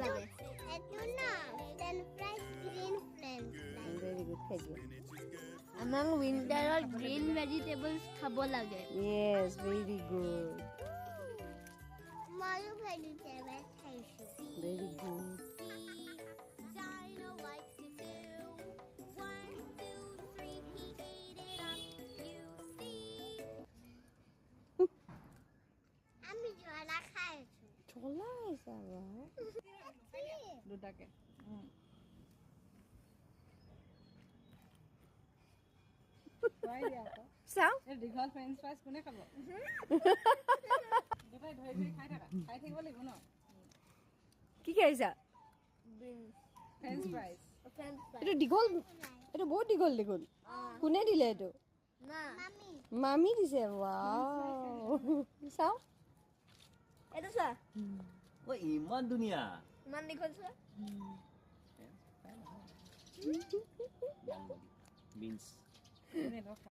লাগে এটো না French fries green French fries very good খাই দিও আমাক উইন্টাৰত গ্ৰীণ ভেজিটেবলছ খাব লাগে ইয়েস ভেরি গুড ময়ো ভেজিটেবল খাইছো ভেরি গুড আমি জলা খাইছো চলা আইছা বা দুটাকে চাও দীঘল ফ্ৰেঞ্চ ফ্ৰাইজ কোনে খাব দুটাই ধৰি ধৰি খাই থাকা খাই থাকিব লাগিব ন কি খাইছা ফ্ৰেঞ্চ ফ্ৰাইজ এটা দীঘল এটা বহুত দীঘল দেখোন কোনে দিলে এইটো না মামি মামি দিছে ওয়াও চাও এইটো চোৱা ঐ ইমান ধুনীয়া ইমান দীঘল চোৱা